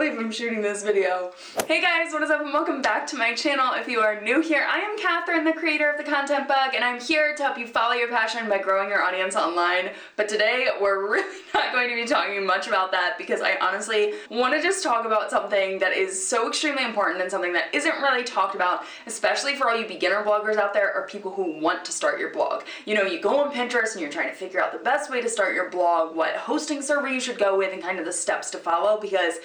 believe I'm shooting this video. Hey guys, what is up and welcome back to my channel. If you are new here, I am Cathrin, the creator of Thecontentbug, and I'm here to help you follow your passion by growing your audience online. But today, we're really not going to be talking much about that because I honestly want to just talk about something that is so extremely important and something that isn't really talked about, especially for all you beginner bloggers out there or people who want to start your blog. You know, you go on Pinterest and you're trying to figure out the best way to start your blog, what hosting server you should go with, and kind of the steps to follow, because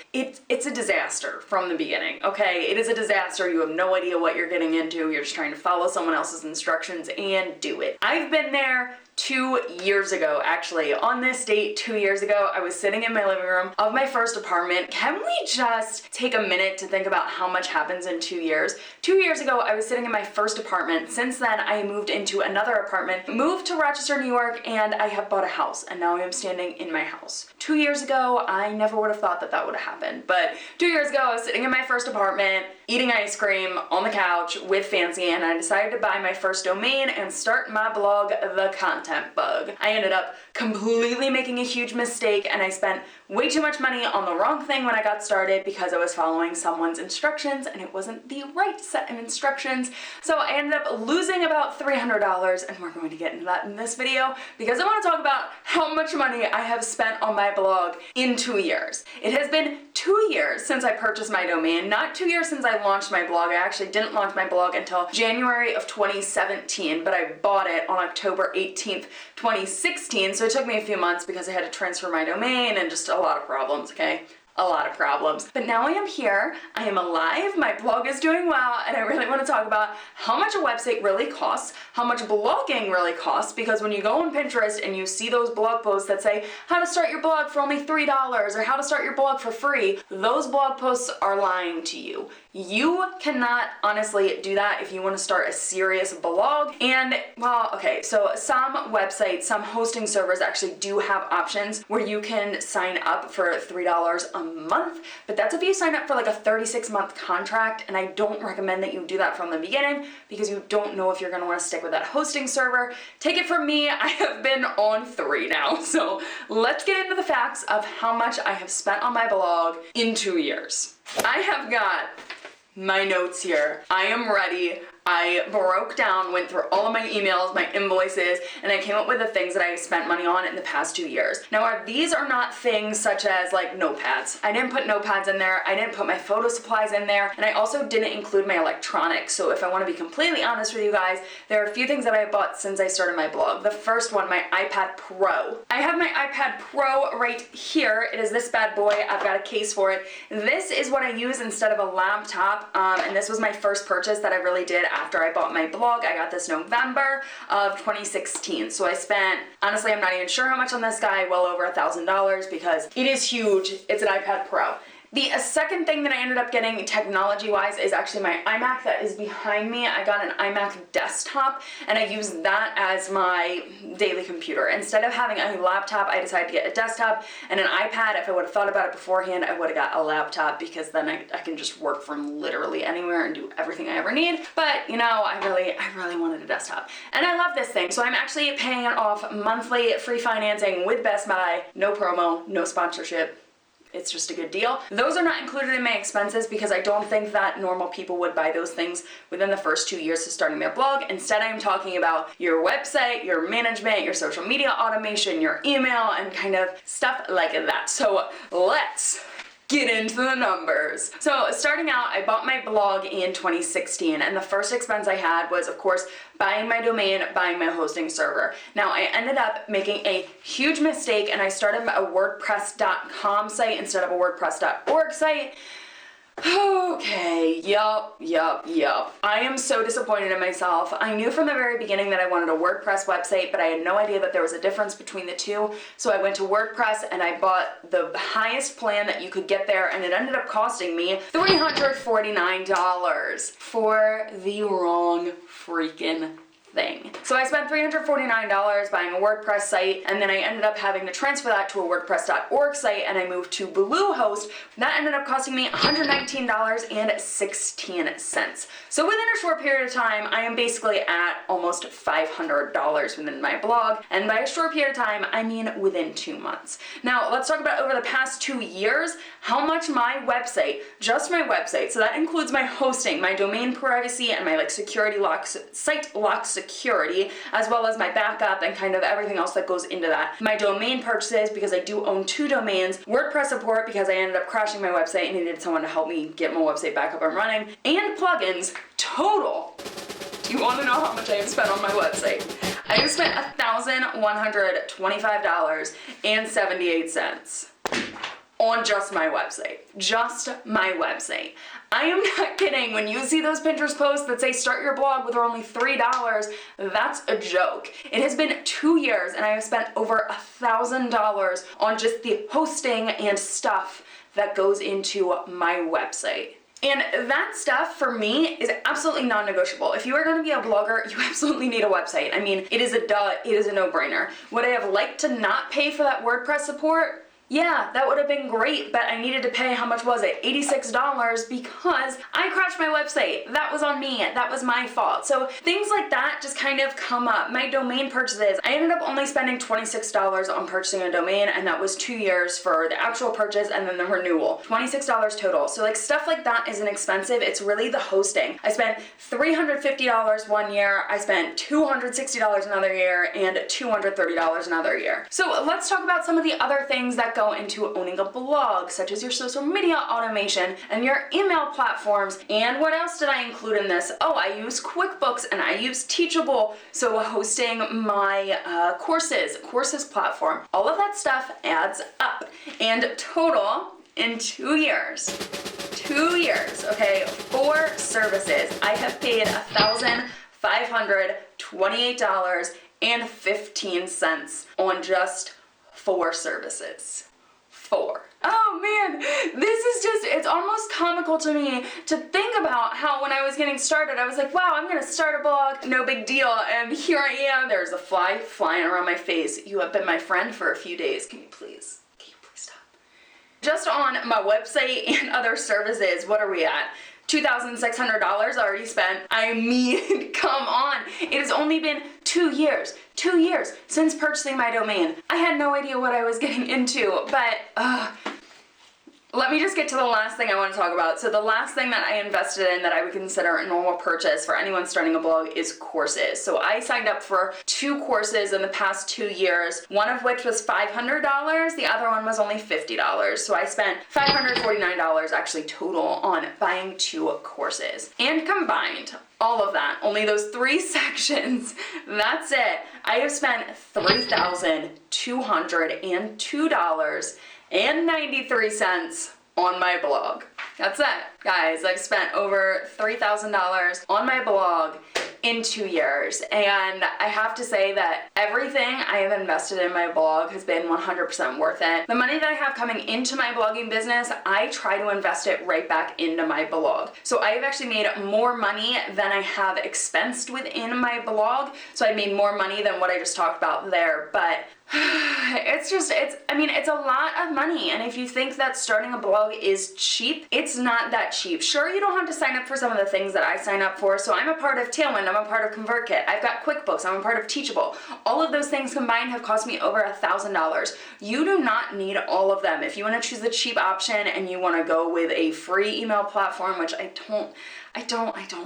it's a disaster from the beginning, okay? It is a disaster. You have no idea what you're getting into. You're just trying to follow someone else's instructions and do it. I've been there 2 years ago, actually. On this date 2 years ago, I was sitting in my living room of my first apartment. Can we just take a minute to think about how much happens in 2 years? 2 years ago, I was sitting in my first apartment. Since then, I moved into another apartment, moved to Rochester, New York, and I have bought a house, and now I am standing in my house. 2 years ago, I never would have thought that that would have happened, but 2 years ago, I was sitting in my first apartment, eating ice cream on the couch with Fancy, and I decided to buy my first domain and start my blog, Thecontentbug. I ended up completely making a huge mistake, and I spent way too much money on the wrong thing when I got started because I was following someone's instructions and it wasn't the right set of instructions. So I ended up losing about $300, and we're going to get into that in this video because I want to talk about how much money I have spent on my blog in 2 years. It has been 2 years since I purchased my domain, not 2 years since I launched my blog. I actually didn't launch my blog until January of 2017, but I bought it on October 18th, 2016, so it took me a few months because I had to transfer my domain and just a lot of problems, okay? A lot of problems. But now I am here, I am alive, my blog is doing well, and I really want to talk about how much a website really costs, how much blogging really costs, because when you go on Pinterest and you see those blog posts that say how to start your blog for only $3 or how to start your blog for free, those blog posts are lying to you. You cannot honestly do that if you want to start a serious blog. And well, okay, so some websites, some hosting servers actually do have options where you can sign up for $3 a month, but that's if you sign up for like a 36-month contract, and I don't recommend that you do that from the beginning because you don't know if you're going to want to stick with that hosting server. Take it from me, I have been on 3 now, so let's get into the facts of how much I have spent on my blog in 2 years. I have got my notes here. I am ready. I broke down, went through all of my emails, my invoices, and I came up with the things that I spent money on in the past 2 years. Now, these are not things such as like notepads. I didn't put notepads in there. I didn't put my photo supplies in there, and I also didn't include my electronics. So if I want to be completely honest with you guys, there are a few things that I have bought since I started my blog. The first one, my iPad Pro. I have my iPad Pro right here. It is this bad boy. I've got a case for it. This is what I use instead of a laptop, and this was my first purchase that I really did after I bought my blog. I got this November of 2016. So I spent, honestly, I'm not even sure how much on this guy, well over $1,000 because it is huge. It's an iPad Pro. The second thing that I ended up getting technology-wise is actually my iMac that is behind me. I got an iMac desktop, and I use that as my daily computer. Instead of having a laptop, I decided to get a desktop and an iPad. If I would have thought about it beforehand, I would have got a laptop because then I can just work from literally anywhere and do everything I ever need. But, you know, I really wanted a desktop. And I love this thing, so I'm actually paying it off monthly, free financing with Best Buy, no promo, no sponsorship. It's just a good deal. Those are not included in my expenses because I don't think that normal people would buy those things within the first 2 years of starting their blog. Instead, I'm talking about your website, your management, your social media automation, your email, and kind of stuff like that. So let's get into the numbers. So starting out, I bought my blog in 2016, and the first expense I had was, of course, buying my domain, buying my hosting server. Now, I ended up making a huge mistake, and I started a WordPress.com site instead of a WordPress.org site. Okay, yup. I am so disappointed in myself. I knew from the very beginning that I wanted a WordPress website, but I had no idea that there was a difference between the two. So I went to WordPress and I bought the highest plan that you could get there, and it ended up costing me $349 for the wrong freaking thing. So I spent $349 buying a WordPress site, and then I ended up having to transfer that to a WordPress.org site, and I moved to Bluehost. That ended up costing me $119.16. So within a short period of time, I am basically at almost $500 within my blog, and by a short period of time, I mean within 2 months. Now, let's talk about over the past 2 years, how much my website, just my website, so that includes my hosting, my domain privacy, and my security lock, site lock security, as well as my backup and kind of everything else that goes into that. My domain purchases, because I do own 2 domains, WordPress support, because I ended up crashing my website and needed someone to help me get my website back up and running, and plugins, total. Do you want to know how much I have spent on my website? I have spent $1,125.78 on just my website. Just my website. I am not kidding. When you see those Pinterest posts that say start your blog with only $3, that's a joke. It has been 2 years and I have spent over $1,000 on just the hosting and stuff that goes into my website. And that stuff for me is absolutely non-negotiable. If you are going to be a blogger, you absolutely need a website. I mean, it is a no-brainer. Would I have liked to not pay for that WordPress support? Yeah, that would have been great, but I needed to pay, how much was it? $86 because I crashed my website. That was on me. That was my fault. So things like that just kind of come up. My domain purchases, I ended up only spending $26 on purchasing a domain, and that was 2 years for the actual purchase and then the renewal. $26 total. So like stuff like that isn't expensive. It's really the hosting. I spent $350 one year. I spent $260 another year and $230 another year. So let's talk about some of the other things that go into owning a blog, such as your social media automation and your email platforms. And what else did I include in this? Oh, I use QuickBooks and I use Teachable, so hosting my courses platform. All of that stuff adds up. And total, in 2 years, okay, 4 services, I have paid $1,528.15 on just 4 services. 4. Oh man, this is just, it's almost comical to me to think about how when I was getting started, I was like, wow, I'm gonna start a blog, no big deal, and here I am, there's a fly flying around my face. You have been my friend for a few days. Can you please stop? Just on my website and other services, what are we at? $2,600 already spent. I mean, come on. It has only been 2 years since purchasing my domain. I had no idea what I was getting into, but let me just get to the last thing I want to talk about. So the last thing that I invested in that I would consider a normal purchase for anyone starting a blog is courses. So I signed up for 2 courses in the past 2 years, one of which was $500, the other one was only $50. So I spent $549 actually total on buying 2 courses. And combined, all of that, only those 3 sections, that's it. I have spent $3,202.93 on my blog. That's it, guys. I've spent over $3,000 on my blog in 2 years, and I have to say that everything I have invested in my blog has been 100% worth it. The money that I have coming into my blogging business, I try to invest it right back into my blog. So I have actually made more money than I have expensed within my blog. So I made more money than what I just talked about there, but it's a lot of money, and if you think that starting a blog is cheap, it's not that cheap. Sure, you don't have to sign up for some of the things that I sign up for, so I'm a part of Tailwind, I'm a part of ConvertKit, I've got QuickBooks, I'm a part of Teachable. All of those things combined have cost me over $1,000. You do not need all of them. If you want to choose the cheap option and you want to go with a free email platform, which I don't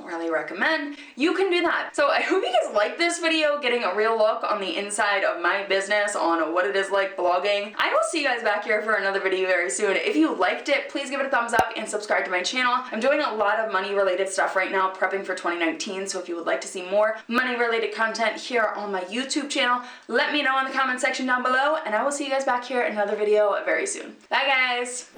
really recommend, you can do that. So I hope you guys like this video, getting a real look on the inside of my business, on what it is like blogging. I will see you guys back here for another video very soon. If you liked it, please give it a thumbs up and subscribe to my channel. I'm doing a lot of money related stuff right now, prepping for 2019, so if you would like to see more money related content here on my YouTube channel, let me know in the comment section down below, and I will see you guys back here in another video very soon. Bye guys!